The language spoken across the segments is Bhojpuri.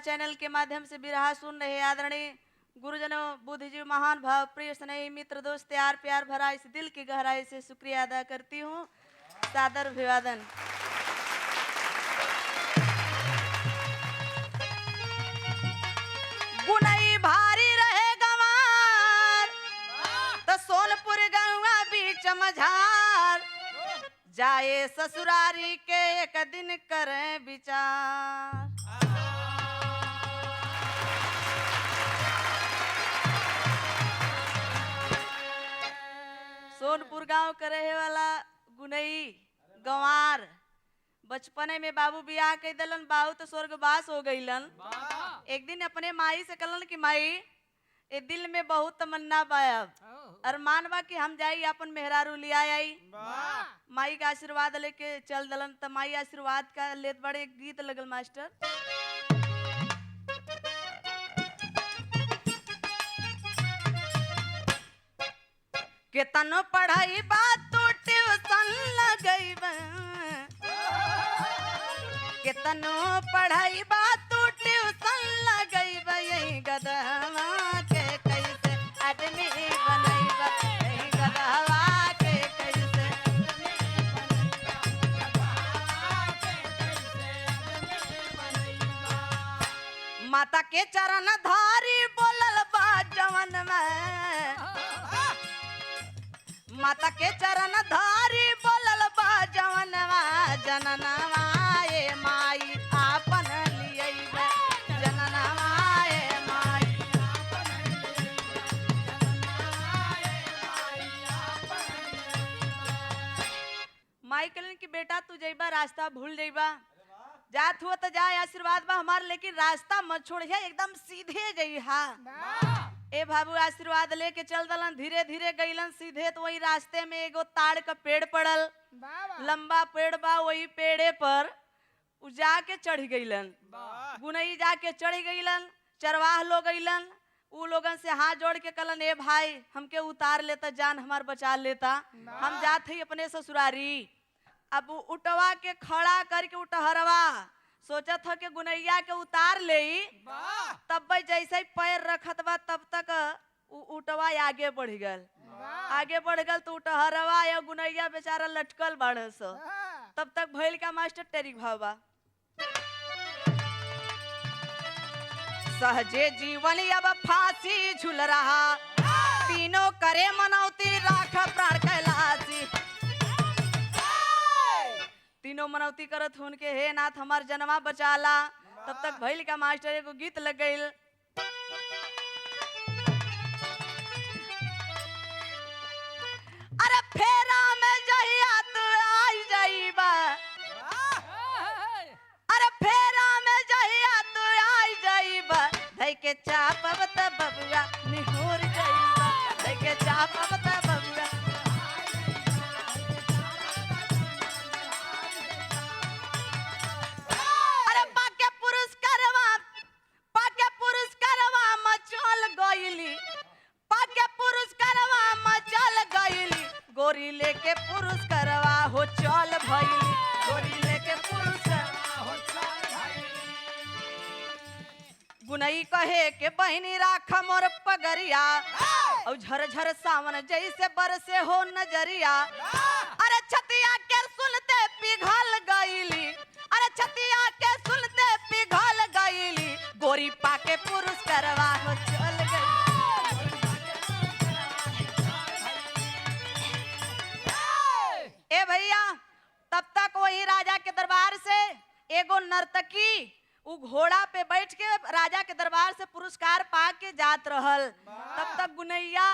चैनल के माध्यम से बिरहा सुन रहे आदरणीय गुरुजनों, बुद्धिजीवी, महान भाव, प्रिय स्नेही मित्र, दोस्त, यार प्यार भरा इस दिल की गहराई से शुक्रिया अदा करती हूँ। सादर अभिवादन। गुनई भारी रहे गंवार तो सोनपुर गंवा बीच मझार, जाए ससुरारी के एक दिन करें विचार। सोनपुर गांव के रहे वाला गुनई गंवार बचपने में बाबू बियाह कर दिलन। बाबू तो स्वर्गवास हो गईलन। एक दिन अपने माई से कहलन कि माई ए दिल में बहुत तमन्ना बायब अरमान बा कि हम जाई अपन मेहरारू लिया आई। माई का आशीर्वाद लेके चल दलन। त माई आशीर्वाद का लेत बड़े एक गीत लगल मास्टर। केतनो पढ़ाई बात तो ट्यूशन लगई, केतनो पढ़ाई बात तो ट्यूशन लगई, यही गदवा के कैसे आदमी बनैबा, यही गदवा के कैसे माता के चरण धारी बोलल बा जवन में, माता के चरण धारी बोलल बा जवनवा, जननवा ये माई आपन लियैबे, जननवा ये माई माई कहलन कि बेटा तू जइबा रास्ता भूल जइबा, जात हुआ तो जाए आशीर्वाद बा हमार, लेकिन रास्ता मत छोड़िया, एकदम सीधे जइहा। ए बाबू आशीर्वाद लेके चल दलन। धीरे धीरे गईलन सीधे तो वही रास्ते में एगो ताड़ का पेड़ पड़ल। लंबा पेड़ बा, वही पेड़े पर उ जाके चढ़ गईलन। गुनई जाके चढ़ गईलन। चरवाह लोग गईलन। उ लोगन से हाथ जोड़ के कहलन ए भाई हमके उतार लेता, जान हमार बचा लेता, हम जात हई अपने ससुरारी। अब उठवा के खड़ा करके उठहरवा सोचा था कि गुनैया के उतार ले, तब जैसे ही पैर रखत बा तब तक उठवा आगे बढ़ गल। आगे बढ़ गल तो उठहरवा या गुनैया बेचारा लटकल बाड़ सो। तब तक भइल का मास्टर टेरिक भावा सहजे जीवन अब फांसी झूल रहा, तीनों करे मनौती राख प्राण कैलाशी। तीनों मनौती करत हुन के हे नाथ हमार जनवा बचाला। तब तक भइल का मास्टर एगो गीत लग गईल। अरे फेरा में जहिया तू आई जाइबा, अरे फेरा में जहिया तू आई जाइबा, धई के चापब त बबुआ निहुर जाइबा, धई के चापब त बबुआ। गोरी लेके पुरुष करवा हो चल भइली, गोरी लेके पुरुष करवा हो चल भइली। गुनई कहे के बहिनी राख मोर पगरिया, और झरझर सावन जैसे बरसे हो नजरिया। अरे छतिया के सुनते पिघल गईली, अरे छतिया के सुनते पिघल गईली, गोरी पाके पुरुष करवा हो चल गई। ए भैया तब तक वही राजा के दरबार से एगो नर्तकी उ घोड़ा पे बैठ के राजा के दरबार से पुरस्कार पा के जात रहल। तब तक गुनैया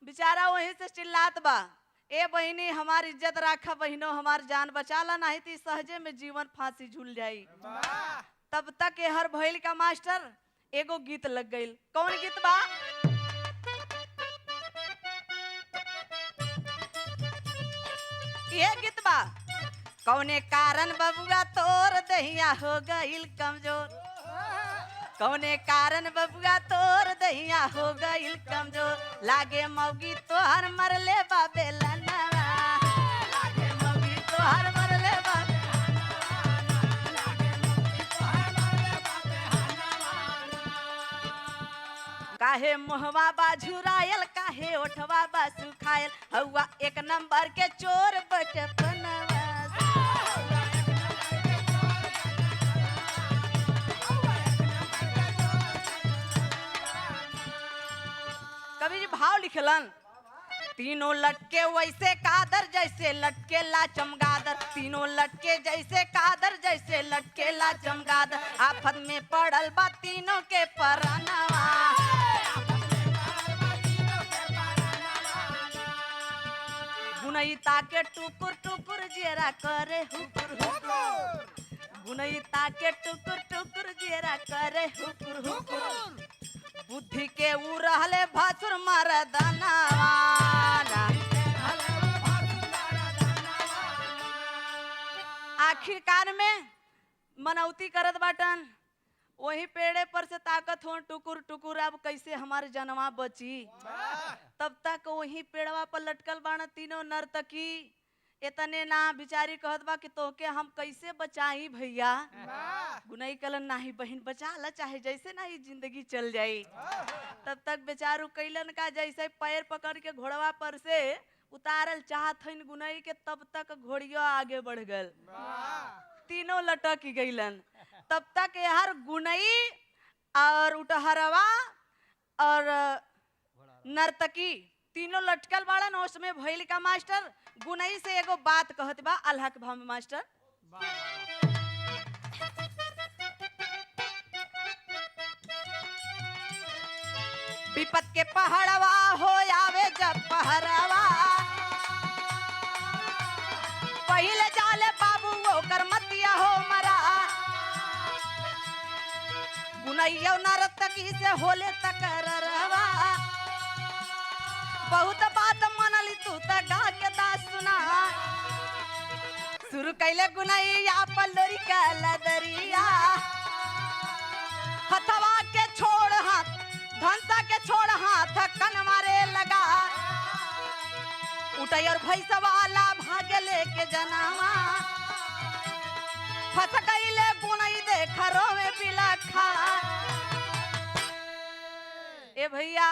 बेचारा वहीं से चिल्लात बा ए बहिनी हमार इज्जत राखा, बहिनो हमार जान बचाला, नहीं तो सहजे में जीवन फांसी झूल जाई। तब तक हर भइल का मास्टर एगो गीत लग गईल। कौन गीत बा? ये गीत बा कौने कारण बबुआ तोर दहिया हो गईल कमजोर, कौने कारण बबुआ तोर दहिया हो गईल कमजोर, लागे मौगी तोहर मरले बाबे लनवा, लागे मौगी तोहर मरले बाबे काहे मुहवा बा झुरायल काहे ओठवा बा सुखायल हवा एक नंबर के चोर बचपनवा कवि जी भाव लिखलन तीनों लटके वैसे कादर जैसे लटके ला चमगादर तीनों लटके जैसे कादर जैसे लटके ला चमगादर आफत में पड़ल बा तीनों के परनवा गुनैता के टुकुर टुकुर जेरा करे हुकुर हुकुर गुनैता के टुकुर टुकुर जेरा करे हुकुर हुकुर बुद्धि के उ रहले भासुर मरदनवा आखिरकार में मनौती करत बाटन वही पेड़े पर से ताकत हो टुकुर टुकुर अब कैसे हमारे जनवा बची तब तक वही पेड़वा पर लटकल बाण तीनों नर्तकी इतने ना बिचारी कहत बा कि तोके हम कैसे बचाई भैया गुनई कलन नाही बहन बचा ला चाहे जैसे ना ही जिंदगी चल जाई तब तक बेचारू कैलन का जैसे पैर पकड़ के घोड़वा पर से उतारल चाहत हन गुनई के तब तक घोड़िया आगे बढ़ गल तीनों लटक गईलन तब तक यार गुनई और उटहरवा और नर्तकी तीनों लटकल बाड़न उसमें भइल का मास्टर गुनई से एगो बात कहत बा अल्लाह के भाव में मास्टर विपत के पहाड़वा हो आवे जब पहरवा पहिले जाले बाबू ओकर मतिया हो मरा गुनैया नर्तकी से होले तकररवा बहुत बात मनली तू त गा के दास सुना शुरू कैले गुनैया पल्लोरी का लदरिया हथवा के छोड़ हाथ धंसा के छोड़ हाथ कन मारे लगा उठै और भैंसवाला भागे लेके जनावा फंस गईले गुनई देखरो में बिलखा ए भैया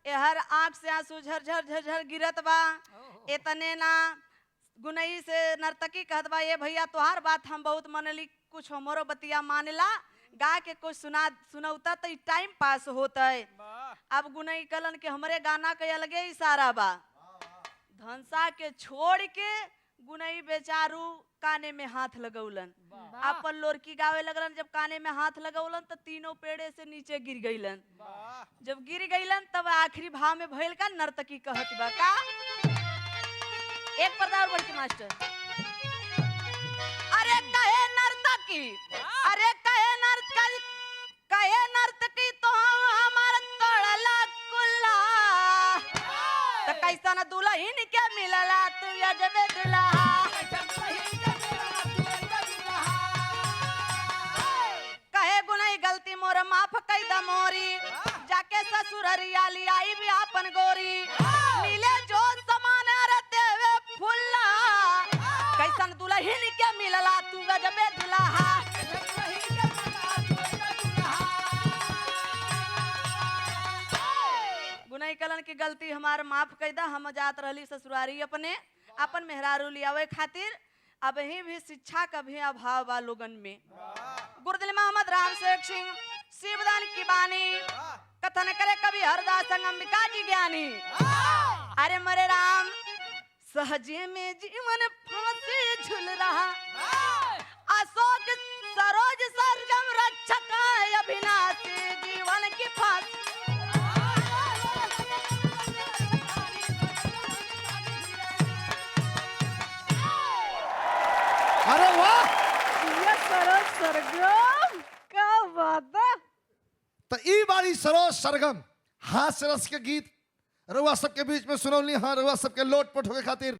एहर आंख से आंसू झरझर झरझर गिरत बा इतने ना गुनई से नर्तकी कहत बा ये भैया तोहार बात हम बहुत मनली कुछ हमरो बतिया मानला गा के कुछ सुनौता तो टाइम पास होता है अब गुनई कलन के हमरे गाना के अलगे इशारा बा धंसा के छोड़ के गुनई बेचारू काने में हाथ लगौलन अपन लोरकी गावे लगलन जब काने में हाथ लगौलन तो तीनों पेड़े से नीचे गिर गईलन जब गिर गईलन तब आखिरी भाव में भइल का नर्तकी कहत बा का एक पर्दा और बढ़ के मास्टर अरे कहे नर्तकी अरे कहे नर्तकी तो हमार तोड़ला कुल्ला तो कैसा न दुल्हन के मिलला तू अजबे दुल्हा कहे गुनई गलती मोर माफ कई द मोरी जाके ससुररिया लियाई भी आपन गोरी मिले जो समान रहते वे फुल्ला कैसन दुल्हन के मिलला तू अजबे दुल्हा गुनई कलन की गलती हमार माफ कैदा हम जात रहली ससुरारी अपने अपन मेहरारू लियावे खातिर अब ही भी शिक्षा का भी अभाव बा लोगन में गुरुदिल मोहम्मद राम शेख सिंह शिवदान की बानी कथन करे कवि हरदास संग अंबिका जी ज्ञानी अरे मरे राम सहजे में जीवन फांसी झूल रहा अशोक सरोज सरगम रक्षक अविनाशी जीवन की फांसी अरे वाह ये सरोज सरगम क्या बात है तो ई बारी सरोज सरगम हास्य रस के गीत रउआ सबके बीच में सुनौली हाँ रउआ सबके लोट पोट होके खातिर